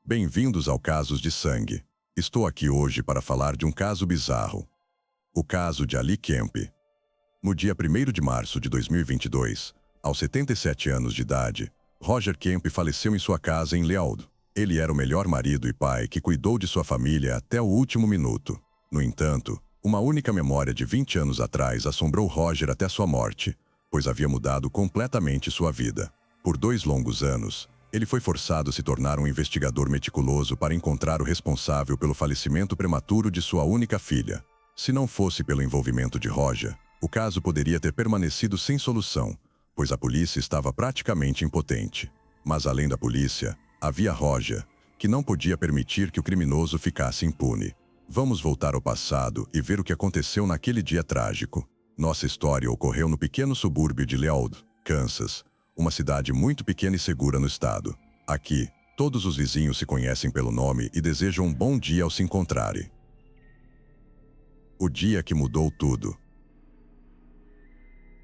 Bem-vindos ao Casos de Sangue. Estou aqui hoje para falar de um caso bizarro. O caso de Ali Kemp. No dia 1º de março de 2022, aos 77 anos de idade, Roger Kemp faleceu em sua casa em Leaud. Ele era o melhor marido e pai que cuidou de sua família até o último minuto. No entanto, uma única memória de 20 anos atrás assombrou Roger até sua morte, pois havia mudado completamente sua vida. Por 2 longos anos, ele foi forçado a se tornar um investigador meticuloso para encontrar o responsável pelo falecimento prematuro de sua única filha. Se não fosse pelo envolvimento de Roger, o caso poderia ter permanecido sem solução, pois a polícia estava praticamente impotente. Mas além da polícia, havia Roger, que não podia permitir que o criminoso ficasse impune. Vamos voltar ao passado e ver o que aconteceu naquele dia trágico. Nossa história ocorreu no pequeno subúrbio de Leaud, Kansas, uma cidade muito pequena e segura no estado. Aqui, todos os vizinhos se conhecem pelo nome e desejam um bom dia ao se encontrarem. O dia que mudou tudo.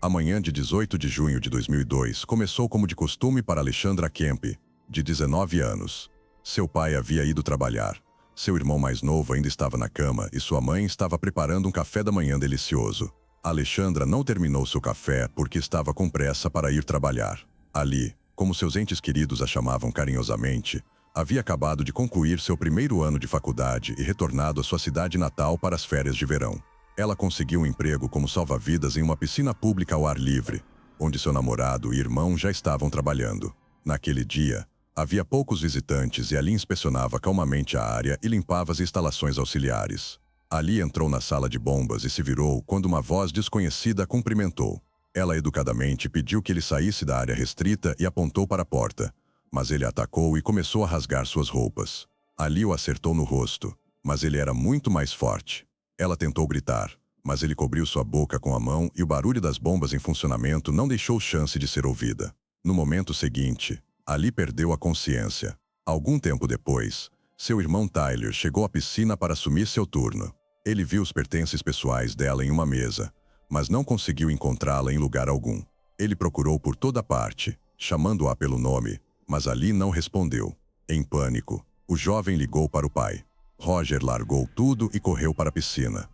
A manhã de 18 de junho de 2002 começou como de costume para Alexandra Kemp, de 19 anos. Seu pai havia ido trabalhar. Seu irmão mais novo ainda estava na cama e sua mãe estava preparando um café da manhã delicioso. Alexandra não terminou seu café porque estava com pressa para ir trabalhar. Ali, como seus entes queridos a chamavam carinhosamente, havia acabado de concluir seu 1º ano de faculdade e retornado à sua cidade natal para as férias de verão. Ela conseguiu um emprego como salva-vidas em uma piscina pública ao ar livre, onde seu namorado e irmão já estavam trabalhando. Naquele dia, havia poucos visitantes e Ali inspecionava calmamente a área e limpava as instalações auxiliares. Ali entrou na sala de bombas e se virou quando uma voz desconhecida a cumprimentou. Ela educadamente pediu que ele saísse da área restrita e apontou para a porta, mas ele a atacou e começou a rasgar suas roupas. Ali o acertou no rosto, mas ele era muito mais forte. Ela tentou gritar, mas ele cobriu sua boca com a mão e o barulho das bombas em funcionamento não deixou chance de ser ouvida. No momento seguinte, Ali perdeu a consciência. Algum tempo depois, seu irmão Tyler chegou à piscina para assumir seu turno. Ele viu os pertences pessoais dela em uma mesa, mas não conseguiu encontrá-la em lugar algum. Ele procurou por toda parte, chamando-a pelo nome, mas Ali não respondeu. Em pânico, o jovem ligou para o pai. Roger largou tudo e correu para a piscina.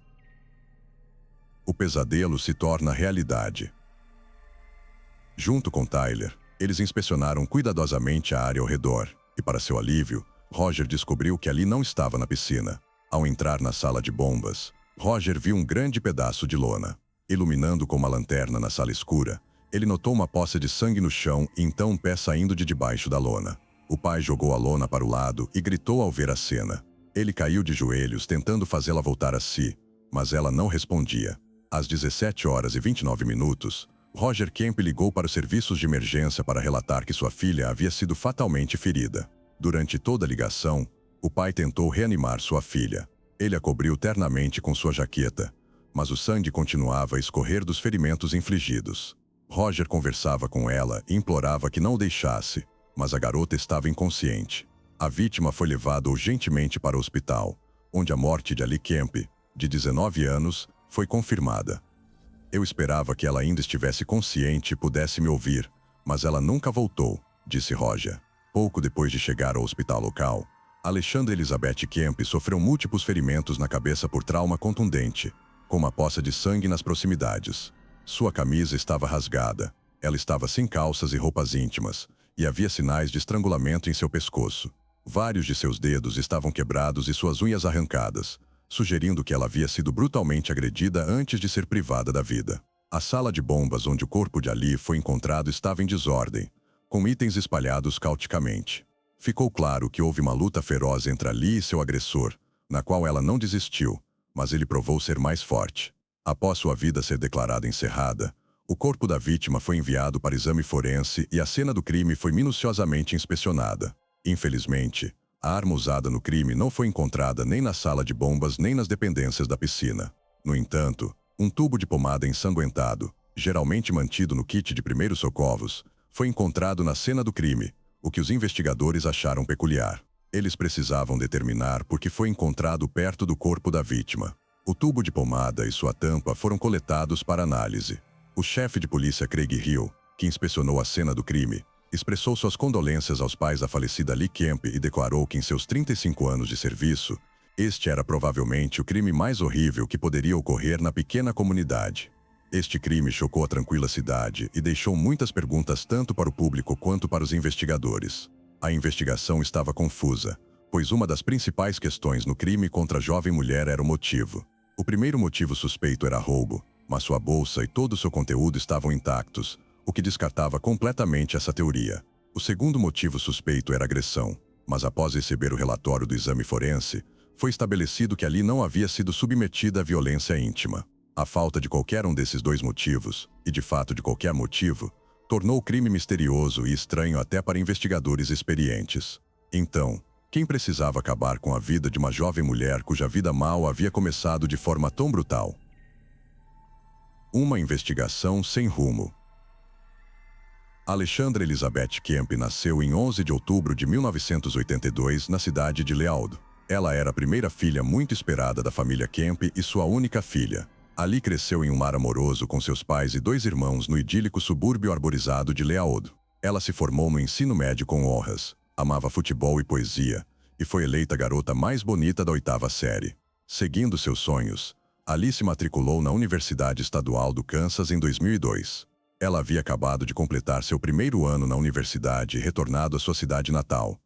O pesadelo se torna realidade. Junto com Tyler, eles inspecionaram cuidadosamente a área ao redor, e para seu alívio, Roger descobriu que Ali não estava na piscina. Ao entrar na sala de bombas, Roger viu um grande pedaço de lona. Iluminando com uma lanterna na sala escura, ele notou uma poça de sangue no chão e então um pé saindo de debaixo da lona. O pai jogou a lona para o lado e gritou ao ver a cena. Ele caiu de joelhos tentando fazê-la voltar a si, mas ela não respondia. Às 17h29, Roger Kemp ligou para os serviços de emergência para relatar que sua filha havia sido fatalmente ferida. Durante toda a ligação, o pai tentou reanimar sua filha. Ele a cobriu ternamente com sua jaqueta, mas o sangue continuava a escorrer dos ferimentos infligidos. Roger conversava com ela e implorava que não o deixasse, mas a garota estava inconsciente. A vítima foi levada urgentemente para o hospital, onde a morte de Ali Kemp, de 19 anos, foi confirmada. Eu esperava que ela ainda estivesse consciente e pudesse me ouvir, mas ela nunca voltou, disse Roger. Pouco depois de chegar ao hospital local, Alexandra Elizabeth Kemp sofreu múltiplos ferimentos na cabeça por trauma contundente, com uma poça de sangue nas proximidades. Sua camisa estava rasgada, ela estava sem calças e roupas íntimas, e havia sinais de estrangulamento em seu pescoço. Vários de seus dedos estavam quebrados e suas unhas arrancadas, sugerindo que ela havia sido brutalmente agredida antes de ser privada da vida. A sala de bombas onde o corpo de Ali foi encontrado estava em desordem, com itens espalhados caoticamente. Ficou claro que houve uma luta feroz entre Ali e seu agressor, na qual ela não desistiu, mas ele provou ser mais forte. Após sua vida ser declarada encerrada, o corpo da vítima foi enviado para exame forense e a cena do crime foi minuciosamente inspecionada. Infelizmente, a arma usada no crime não foi encontrada nem na sala de bombas nem nas dependências da piscina. No entanto, um tubo de pomada ensanguentado, geralmente mantido no kit de primeiros socorros, foi encontrado na cena do crime, o que os investigadores acharam peculiar. Eles precisavam determinar por que foi encontrado perto do corpo da vítima. O tubo de pomada e sua tampa foram coletados para análise. O chefe de polícia Craig Hill, que inspecionou a cena do crime, Expressou suas condolências aos pais da falecida Lee Kemp e declarou que em seus 35 anos de serviço, este era provavelmente o crime mais horrível que poderia ocorrer na pequena comunidade. Este crime chocou a tranquila cidade e deixou muitas perguntas tanto para o público quanto para os investigadores. A investigação estava confusa, pois uma das principais questões no crime contra a jovem mulher era o motivo. O primeiro motivo suspeito era roubo, mas sua bolsa e todo o seu conteúdo estavam intactos, o que descartava completamente essa teoria. O segundo motivo suspeito era agressão, mas após receber o relatório do exame forense, foi estabelecido que ali não havia sido submetida à violência íntima. A falta de qualquer um desses dois motivos, e de fato de qualquer motivo, tornou o crime misterioso e estranho até para investigadores experientes. Então, quem precisava acabar com a vida de uma jovem mulher cuja vida mal havia começado de forma tão brutal? Uma investigação sem rumo. Alexandra Elizabeth Kemp nasceu em 11 de outubro de 1982 na cidade de Lealdo. Ela era a primeira filha muito esperada da família Kemp e sua única filha. Ali cresceu em um lar amoroso com seus pais e dois irmãos no idílico subúrbio arborizado de Lealdo. Ela se formou no ensino médio com honras, amava futebol e poesia, e foi eleita a garota mais bonita da 8ª série. Seguindo seus sonhos, Ali se matriculou na Universidade Estadual do Kansas em 2002. Ela havia acabado de completar seu primeiro ano na universidade e retornado à sua cidade natal,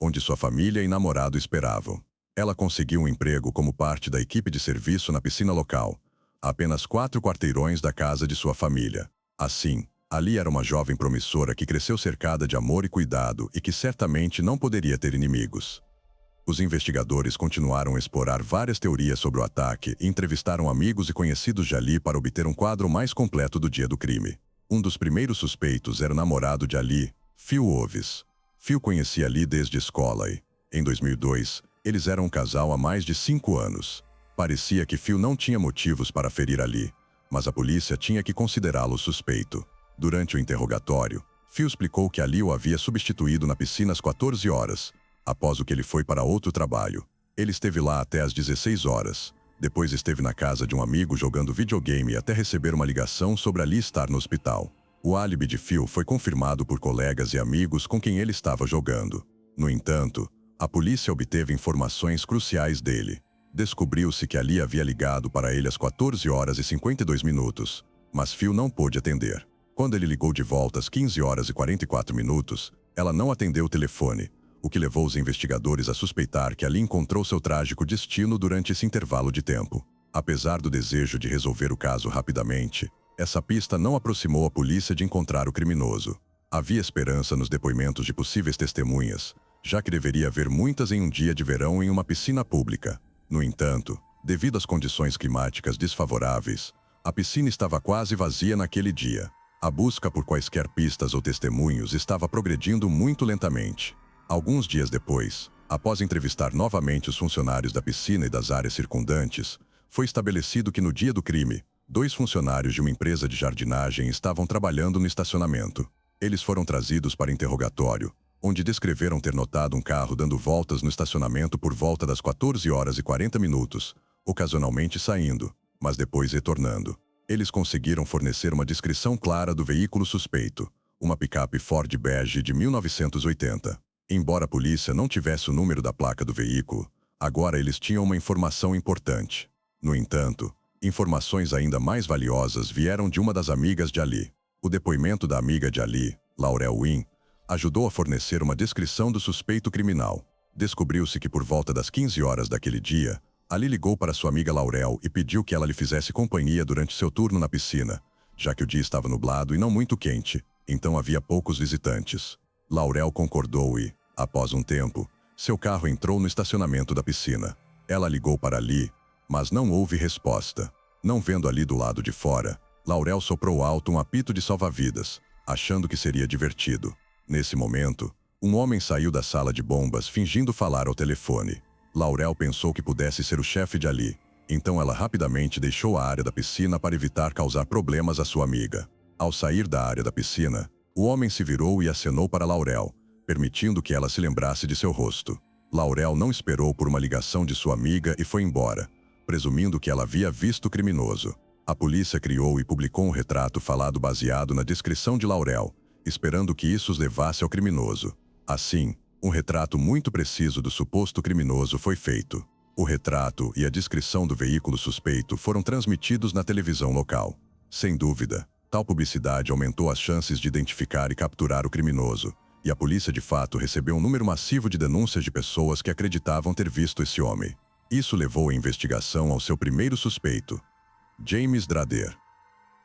onde sua família e namorado esperavam. Ela conseguiu um emprego como parte da equipe de serviço na piscina local, a apenas 4 quarteirões da casa de sua família. Assim, Ali era uma jovem promissora que cresceu cercada de amor e cuidado e que certamente não poderia ter inimigos. Os investigadores continuaram a explorar várias teorias sobre o ataque e entrevistaram amigos e conhecidos de Ali para obter um quadro mais completo do dia do crime. Um dos primeiros suspeitos era o namorado de Ali, Phil Oves. Phil conhecia Ali desde a escola e, em 2002, eles eram um casal há mais de 5 anos. Parecia que Phil não tinha motivos para ferir Ali, mas a polícia tinha que considerá-lo suspeito. Durante o interrogatório, Phil explicou que Ali o havia substituído na piscina às 14 horas, após o que ele foi para outro trabalho. Ele esteve lá até às 16 horas. Depois esteve na casa de um amigo jogando videogame até receber uma ligação sobre Ali estar no hospital. O álibi de Phil foi confirmado por colegas e amigos com quem ele estava jogando. No entanto, a polícia obteve informações cruciais dele. Descobriu-se que Ali havia ligado para ele às 14 horas e 52 minutos, mas Phil não pôde atender. Quando ele ligou de volta às 15 horas e 44 minutos, ela não atendeu o telefone, o que levou os investigadores a suspeitar que Ali encontrou seu trágico destino durante esse intervalo de tempo. Apesar do desejo de resolver o caso rapidamente, essa pista não aproximou a polícia de encontrar o criminoso. Havia esperança nos depoimentos de possíveis testemunhas, já que deveria haver muitas em um dia de verão em uma piscina pública. No entanto, devido às condições climáticas desfavoráveis, a piscina estava quase vazia naquele dia. A busca por quaisquer pistas ou testemunhos estava progredindo muito lentamente. Alguns dias depois, após entrevistar novamente os funcionários da piscina e das áreas circundantes, foi estabelecido que no dia do crime, 2 funcionários de uma empresa de jardinagem estavam trabalhando no estacionamento. Eles foram trazidos para interrogatório, onde descreveram ter notado um carro dando voltas no estacionamento por volta das 14 horas e 40 minutos, ocasionalmente saindo, mas depois retornando. Eles conseguiram fornecer uma descrição clara do veículo suspeito, uma picape Ford bege de 1980. Embora a polícia não tivesse o número da placa do veículo, agora eles tinham uma informação importante. No entanto, informações ainda mais valiosas vieram de uma das amigas de Ali. O depoimento da amiga de Ali, Laurel Wynn, ajudou a fornecer uma descrição do suspeito criminal. Descobriu-se que por volta das 15 horas daquele dia, Ali ligou para sua amiga Laurel e pediu que ela lhe fizesse companhia durante seu turno na piscina, já que o dia estava nublado e não muito quente, então havia poucos visitantes. Laurel concordou e, após um tempo, seu carro entrou no estacionamento da piscina. Ela ligou para Ali, mas não houve resposta. Não vendo Ali do lado de fora, Laurel soprou alto um apito de salva-vidas, achando que seria divertido. Nesse momento, um homem saiu da sala de bombas fingindo falar ao telefone. Laurel pensou que pudesse ser o chefe de Ali, então ela rapidamente deixou a área da piscina para evitar causar problemas à sua amiga. Ao sair da área da piscina, o homem se virou e acenou para Laurel, permitindo que ela se lembrasse de seu rosto. Laurel não esperou por uma ligação de sua amiga e foi embora, presumindo que ela havia visto o criminoso. A polícia criou e publicou um retrato falado baseado na descrição de Laurel, esperando que isso os levasse ao criminoso. Assim, um retrato muito preciso do suposto criminoso foi feito. O retrato e a descrição do veículo suspeito foram transmitidos na televisão local. Sem dúvida, tal publicidade aumentou as chances de identificar e capturar o criminoso, e a polícia de fato recebeu um número massivo de denúncias de pessoas que acreditavam ter visto esse homem. Isso levou a investigação ao seu primeiro suspeito, James Drader.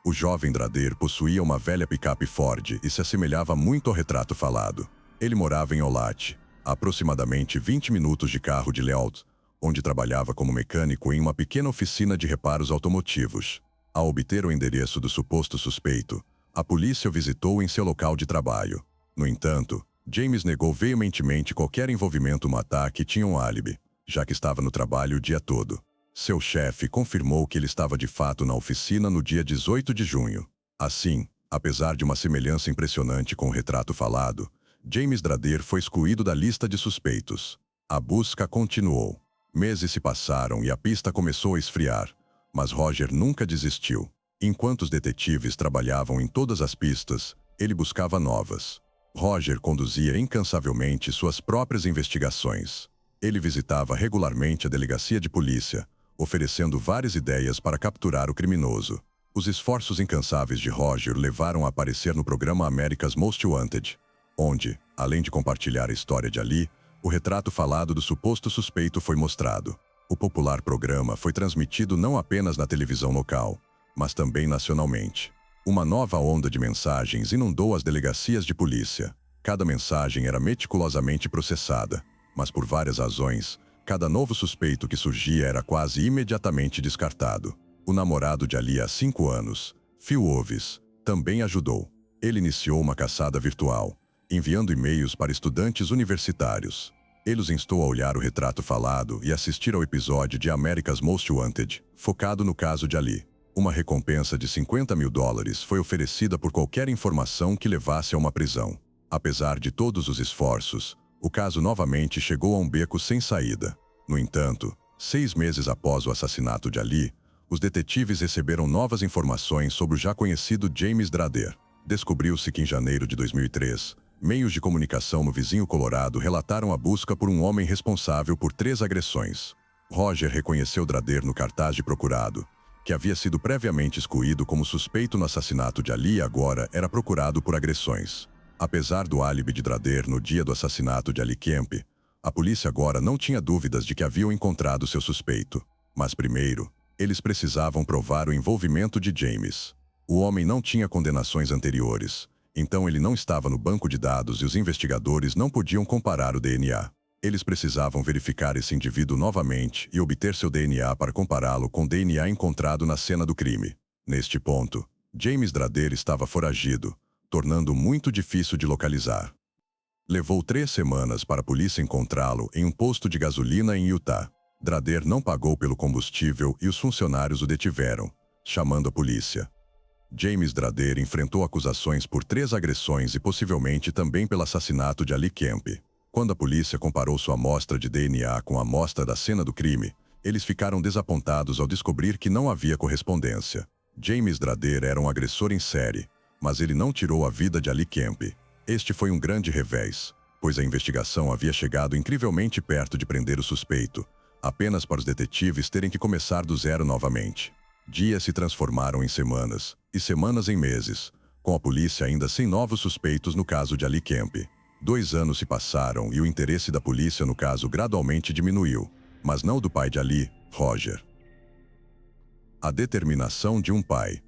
O jovem Drader possuía uma velha picape Ford e se assemelhava muito ao retrato falado. Ele morava em Olathe, a aproximadamente 20 minutos de carro de Lealt, onde trabalhava como mecânico em uma pequena oficina de reparos automotivos. Ao obter o endereço do suposto suspeito, a polícia o visitou em seu local de trabalho. No entanto, James negou veementemente qualquer envolvimento no ataque e tinha um álibi, já que estava no trabalho o dia todo. Seu chefe confirmou que ele estava de fato na oficina no dia 18 de junho. Assim, apesar de uma semelhança impressionante com o retrato falado, James Drader foi excluído da lista de suspeitos. A busca continuou. Meses se passaram e a pista começou a esfriar, mas Roger nunca desistiu. Enquanto os detetives trabalhavam em todas as pistas, ele buscava novas. Roger conduzia incansavelmente suas próprias investigações. Ele visitava regularmente a delegacia de polícia, oferecendo várias ideias para capturar o criminoso. Os esforços incansáveis de Roger levaram a aparecer no programa America's Most Wanted, onde, além de compartilhar a história de Ali, o retrato falado do suposto suspeito foi mostrado. O popular programa foi transmitido não apenas na televisão local, mas também nacionalmente. Uma nova onda de mensagens inundou as delegacias de polícia. Cada mensagem era meticulosamente processada, mas por várias razões, cada novo suspeito que surgia era quase imediatamente descartado. O namorado de Ali há 5 anos, Phil Oves, também ajudou. Ele iniciou uma caçada virtual, enviando e-mails para estudantes universitários. Ele os instou a olhar o retrato falado e assistir ao episódio de America's Most Wanted, focado no caso de Ali. Uma recompensa de $50.000 foi oferecida por qualquer informação que levasse a uma prisão. Apesar de todos os esforços, o caso novamente chegou a um beco sem saída. No entanto, 6 meses após o assassinato de Ali, os detetives receberam novas informações sobre o já conhecido James Drader. Descobriu-se que em janeiro de 2003, meios de comunicação no vizinho Colorado relataram a busca por um homem responsável por 3 agressões. Roger reconheceu Drader no cartaz de procurado, que havia sido previamente excluído como suspeito no assassinato de Ali e agora era procurado por agressões. Apesar do álibi de Drader no dia do assassinato de Ali Kemp, a polícia agora não tinha dúvidas de que haviam encontrado seu suspeito. Mas primeiro, eles precisavam provar o envolvimento de James. O homem não tinha condenações anteriores, então ele não estava no banco de dados e os investigadores não podiam comparar o DNA. Eles precisavam verificar esse indivíduo novamente e obter seu DNA para compará-lo com o DNA encontrado na cena do crime. Neste ponto, James Drader estava foragido, tornando muito difícil de localizar. Levou 3 semanas para a polícia encontrá-lo em um posto de gasolina em Utah. Drader não pagou pelo combustível e os funcionários o detiveram, chamando a polícia. James Drader enfrentou acusações por 3 agressões e possivelmente também pelo assassinato de Ali Kemp. Quando a polícia comparou sua amostra de DNA com a amostra da cena do crime, eles ficaram desapontados ao descobrir que não havia correspondência. James Drader era um agressor em série, mas ele não tirou a vida de Ali Kemp. Este foi um grande revés, pois a investigação havia chegado incrivelmente perto de prender o suspeito, apenas para os detetives terem que começar do zero novamente. Dias se transformaram em semanas, e semanas em meses, com a polícia ainda sem novos suspeitos no caso de Ali Kemp. 2 anos se passaram e o interesse da polícia no caso gradualmente diminuiu, mas não do pai de Ali, Roger. A determinação de um pai.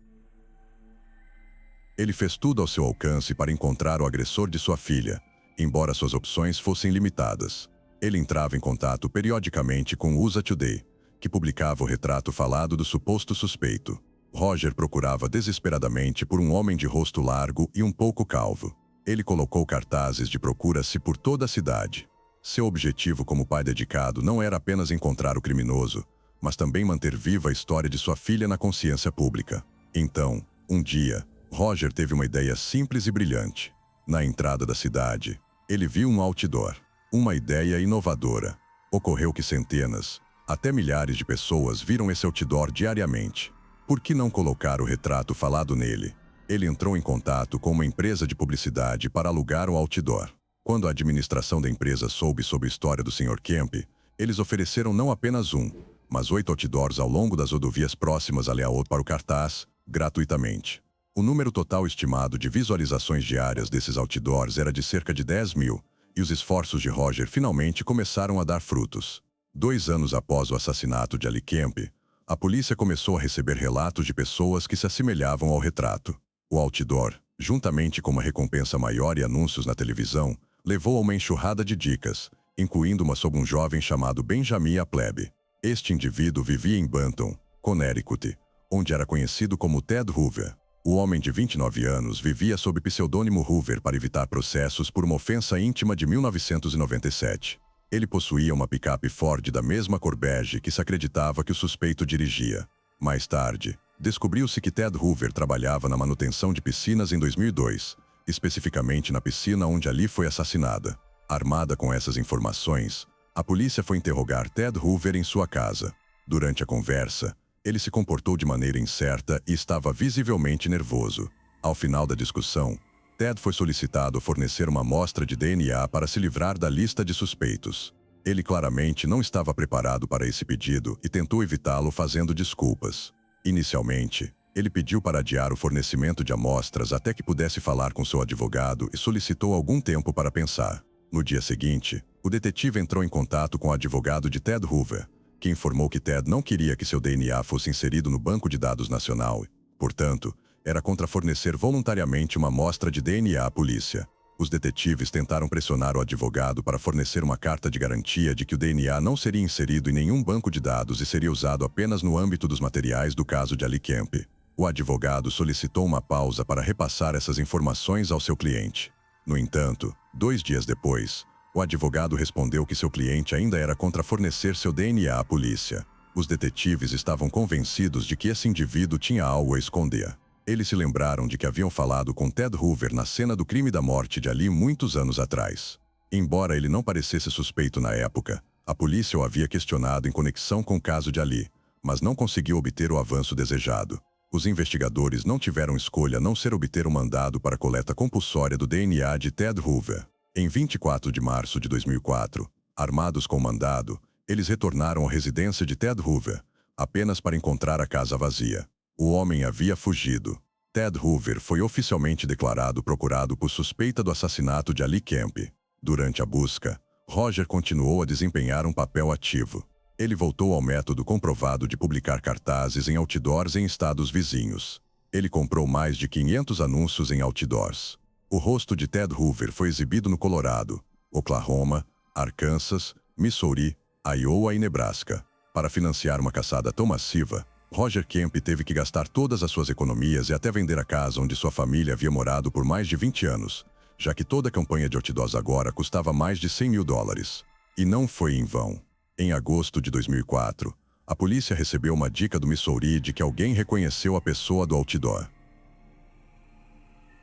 Ele fez tudo ao seu alcance para encontrar o agressor de sua filha, embora suas opções fossem limitadas. Ele entrava em contato periodicamente com USA Today, que publicava o retrato falado do suposto suspeito. Roger procurava desesperadamente por um homem de rosto largo e um pouco calvo. Ele colocou cartazes de procura-se por toda a cidade. Seu objetivo como pai dedicado não era apenas encontrar o criminoso, mas também manter viva a história de sua filha na consciência pública. Então, um dia, Roger teve uma ideia simples e brilhante. Na entrada da cidade, ele viu um outdoor. Uma ideia inovadora. Ocorreu que centenas, até milhares de pessoas viram esse outdoor diariamente. Por que não colocar o retrato falado nele? Ele entrou em contato com uma empresa de publicidade para alugar o outdoor. Quando a administração da empresa soube sobre a história do Sr. Kemp, eles ofereceram não apenas um, mas 8 outdoors ao longo das rodovias próximas a Layout para o cartaz, gratuitamente. O número total estimado de visualizações diárias desses outdoors era de cerca de 10.000, e os esforços de Roger finalmente começaram a dar frutos. 2 anos após o assassinato de Ali Kemp, a polícia começou a receber relatos de pessoas que se assemelhavam ao retrato. O outdoor, juntamente com uma recompensa maior e anúncios na televisão, levou a uma enxurrada de dicas, incluindo uma sobre um jovem chamado Benjamin Appleby. Este indivíduo vivia em Banton, Connecticut, onde era conhecido como Ted Hoover. O homem de 29 anos vivia sob pseudônimo Hoover para evitar processos por uma ofensa íntima de 1997. Ele possuía uma picape Ford da mesma cor bege que se acreditava que o suspeito dirigia. Mais tarde, descobriu-se que Ted Hoover trabalhava na manutenção de piscinas em 2002, especificamente na piscina onde Ali foi assassinada. Armada com essas informações, a polícia foi interrogar Ted Hoover em sua casa. Durante a conversa, ele se comportou de maneira incerta e estava visivelmente nervoso. Ao final da discussão, Ted foi solicitado a fornecer uma amostra de DNA para se livrar da lista de suspeitos. Ele claramente não estava preparado para esse pedido e tentou evitá-lo fazendo desculpas. Inicialmente, ele pediu para adiar o fornecimento de amostras até que pudesse falar com seu advogado e solicitou algum tempo para pensar. No dia seguinte, o detetive entrou em contato com o advogado de Ted Hoover, que informou que Ted não queria que seu DNA fosse inserido no Banco de Dados Nacional e, portanto, era contra fornecer voluntariamente uma amostra de DNA à polícia. Os detetives tentaram pressionar o advogado para fornecer uma carta de garantia de que o DNA não seria inserido em nenhum banco de dados e seria usado apenas no âmbito dos materiais do caso de Ali Kemp. O advogado solicitou uma pausa para repassar essas informações ao seu cliente. No entanto, 2 dias depois, o advogado respondeu que seu cliente ainda era contra fornecer seu DNA à polícia. Os detetives estavam convencidos de que esse indivíduo tinha algo a esconder. Eles se lembraram de que haviam falado com Ted Hoover na cena do crime da morte de Ali muitos anos atrás. Embora ele não parecesse suspeito na época, a polícia o havia questionado em conexão com o caso de Ali, mas não conseguiu obter o avanço desejado. Os investigadores não tiveram escolha a não ser obter o mandado para a coleta compulsória do DNA de Ted Hoover. Em 24 de março de 2004, armados com o mandado, eles retornaram à residência de Ted Hoover, apenas para encontrar a casa vazia. O homem havia fugido. Ted Hoover foi oficialmente declarado procurado por suspeita do assassinato de Ali Kemp. Durante a busca, Roger continuou a desempenhar um papel ativo. Ele voltou ao método comprovado de publicar cartazes em outdoors em estados vizinhos. Ele comprou mais de 500 anúncios em outdoors. O rosto de Ted Hoover foi exibido no Colorado, Oklahoma, Arkansas, Missouri, Iowa e Nebraska. Para financiar uma caçada tão massiva, Roger Kemp teve que gastar todas as suas economias e até vender a casa onde sua família havia morado por mais de 20 anos, já que toda a campanha de outdoors agora custava mais de $100.000. E não foi em vão. Em agosto de 2004, a polícia recebeu uma dica do Missouri de que alguém reconheceu a pessoa do outdoor.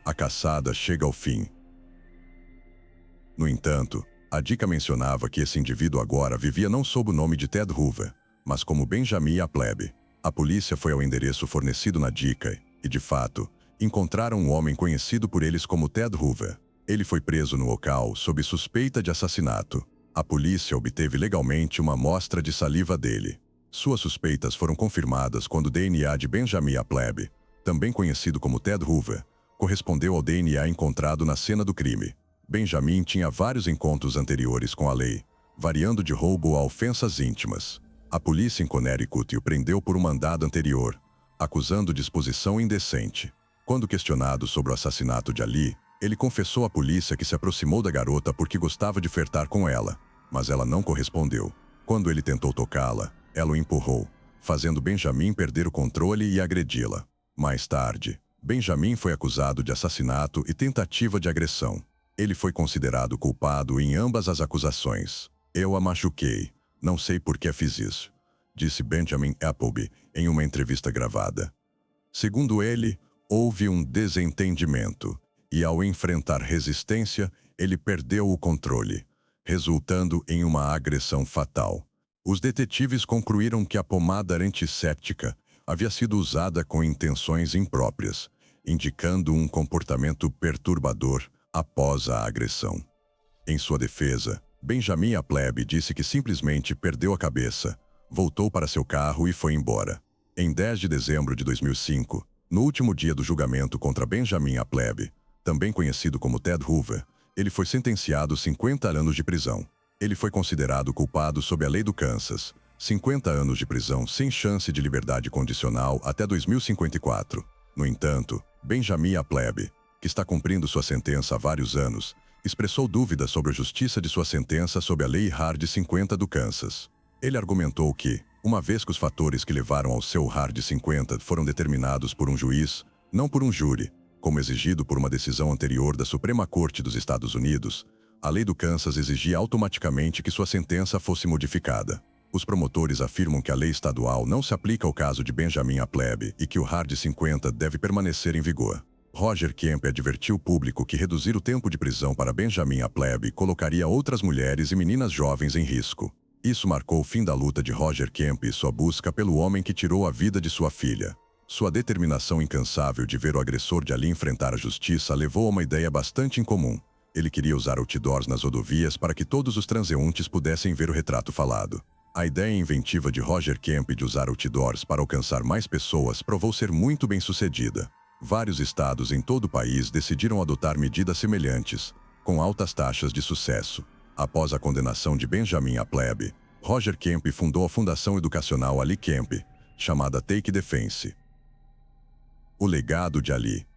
A caçada chega ao fim. No entanto, a dica mencionava que esse indivíduo agora vivia não sob o nome de Ted Hoover, mas como Benjamin Appleby. A polícia foi ao endereço fornecido na dica e, de fato, encontraram um homem conhecido por eles como Ted Hoover. Ele foi preso no local sob suspeita de assassinato. A polícia obteve legalmente uma amostra de saliva dele. Suas suspeitas foram confirmadas quando o DNA de Benjamin Appleby, também conhecido como Ted Hoover, correspondeu ao DNA encontrado na cena do crime. Benjamin tinha vários encontros anteriores com a lei, variando de roubo a ofensas íntimas. A polícia em Connecticut o prendeu por um mandado anterior, acusando de exposição indecente. Quando questionado sobre o assassinato de Ali, ele confessou à polícia que se aproximou da garota porque gostava de flertar com ela, mas ela não correspondeu. Quando ele tentou tocá-la, ela o empurrou, fazendo Benjamin perder o controle e agredi-la. Mais tarde, Benjamin foi acusado de assassinato e tentativa de agressão. Ele foi considerado culpado em ambas as acusações. "Eu a machuquei. Não sei por que fiz isso", disse Benjamin Appleby em uma entrevista gravada. Segundo ele, houve um desentendimento, e ao enfrentar resistência, ele perdeu o controle, resultando em uma agressão fatal. Os detetives concluíram que a pomada antisséptica havia sido usada com intenções impróprias, indicando um comportamento perturbador após a agressão. Em sua defesa, Benjamin Appleby disse que simplesmente perdeu a cabeça, voltou para seu carro e foi embora. Em 10 de dezembro de 2005, no último dia do julgamento contra Benjamin Appleby, também conhecido como Ted Hoover, ele foi sentenciado a 50 anos de prisão. Ele foi considerado culpado sob a lei do Kansas, 50 anos de prisão sem chance de liberdade condicional até 2054. No entanto, Benjamin Appleby, que está cumprindo sua sentença há vários anos, expressou dúvidas sobre a justiça de sua sentença sob a Lei Hard 50 do Kansas. Ele argumentou que, uma vez que os fatores que levaram ao seu Hard 50 foram determinados por um juiz, não por um júri, como exigido por uma decisão anterior da Suprema Corte dos Estados Unidos, a lei do Kansas exigia automaticamente que sua sentença fosse modificada. Os promotores afirmam que a lei estadual não se aplica ao caso de Benjamin Appleby e que o Hard 50 deve permanecer em vigor. Roger Kemp advertiu o público que reduzir o tempo de prisão para Benjamin Appleby colocaria outras mulheres e meninas jovens em risco. Isso marcou o fim da luta de Roger Kemp e sua busca pelo homem que tirou a vida de sua filha. Sua determinação incansável de ver o agressor de Ali enfrentar a justiça levou a uma ideia bastante incomum. Ele queria usar outdoors nas rodovias para que todos os transeuntes pudessem ver o retrato falado. A ideia inventiva de Roger Kemp de usar outdoors para alcançar mais pessoas provou ser muito bem sucedida. Vários estados em todo o país decidiram adotar medidas semelhantes, com altas taxas de sucesso. Após a condenação de Benjamin Appleby, Roger Kemp fundou a Fundação Educacional Ali Kemp, chamada Take Defense. O legado de Ali.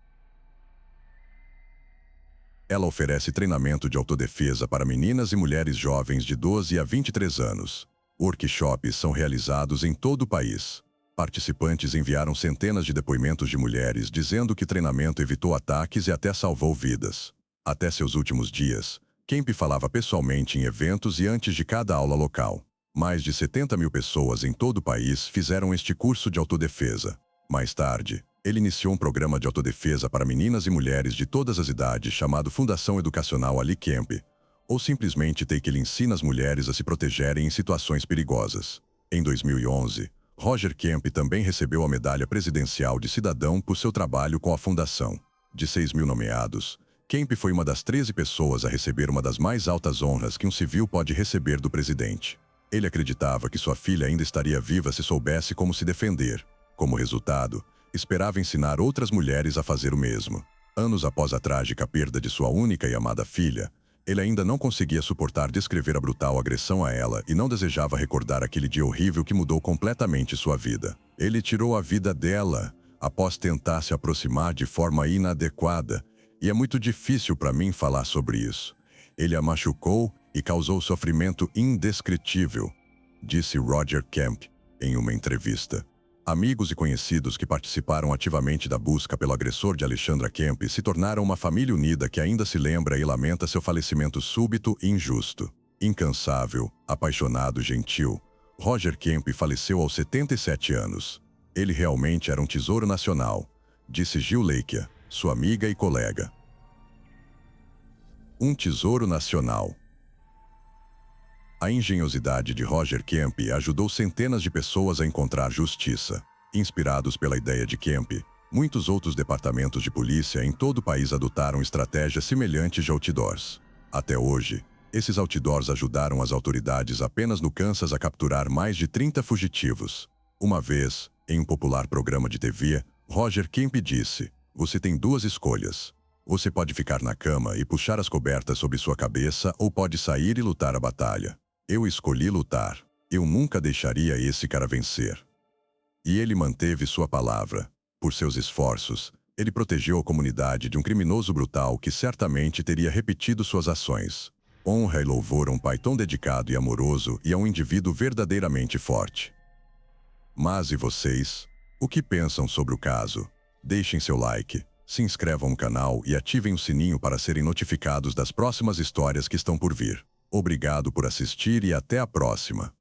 Ela oferece treinamento de autodefesa para meninas e mulheres jovens de 12 a 23 anos. Workshops são realizados em todo o país. Participantes enviaram centenas de depoimentos de mulheres dizendo que o treinamento evitou ataques e até salvou vidas. Até seus últimos dias, Kemp falava pessoalmente em eventos e antes de cada aula local. Mais de 70 mil pessoas em todo o país fizeram este curso de autodefesa. Mais tarde, ele iniciou um programa de autodefesa para meninas e mulheres de todas as idades chamado Fundação Educacional Ali Kemp, ou simplesmente Take. Ele ensina as mulheres a se protegerem em situações perigosas. Em 2011, Roger Kemp também recebeu a Medalha Presidencial de Cidadão por seu trabalho com a Fundação. De 6 mil nomeados, Kemp foi uma das 13 pessoas a receber uma das mais altas honras que um civil pode receber do presidente. Ele acreditava que sua filha ainda estaria viva se soubesse como se defender. Como resultado, esperava ensinar outras mulheres a fazer o mesmo. Anos após a trágica perda de sua única e amada filha, ele ainda não conseguia suportar descrever a brutal agressão a ela e não desejava recordar aquele dia horrível que mudou completamente sua vida. Ele tirou a vida dela após tentar se aproximar de forma inadequada, e é muito difícil para mim falar sobre isso. Ele a machucou e causou sofrimento indescritível, disse Roger Kemp em uma entrevista. Amigos e conhecidos que participaram ativamente da busca pelo agressor de Alexandra Kemp se tornaram uma família unida que ainda se lembra e lamenta seu falecimento súbito e injusto. Incansável, apaixonado e gentil, Roger Kemp faleceu aos 77 anos. Ele realmente era um tesouro nacional, disse Jill Lakia, sua amiga e colega. Um tesouro nacional. A engenhosidade de Roger Kemp ajudou centenas de pessoas a encontrar justiça. Inspirados pela ideia de Kemp, muitos outros departamentos de polícia em todo o país adotaram estratégias semelhantes de outdoors. Até hoje, esses outdoors ajudaram as autoridades apenas no Kansas a capturar mais de 30 fugitivos. Uma vez, em um popular programa de TV, Roger Kemp disse: "Você tem duas escolhas. Você pode ficar na cama e puxar as cobertas sobre sua cabeça ou pode sair e lutar a batalha. Eu escolhi lutar. Eu nunca deixaria esse cara vencer." E ele manteve sua palavra. Por seus esforços, ele protegeu a comunidade de um criminoso brutal que certamente teria repetido suas ações. Honra e louvor a um pai tão dedicado e amoroso e a um indivíduo verdadeiramente forte. Mas e vocês? O que pensam sobre o caso? Deixem seu like, se inscrevam no canal e ativem o sininho para serem notificados das próximas histórias que estão por vir. Obrigado por assistir e até a próxima.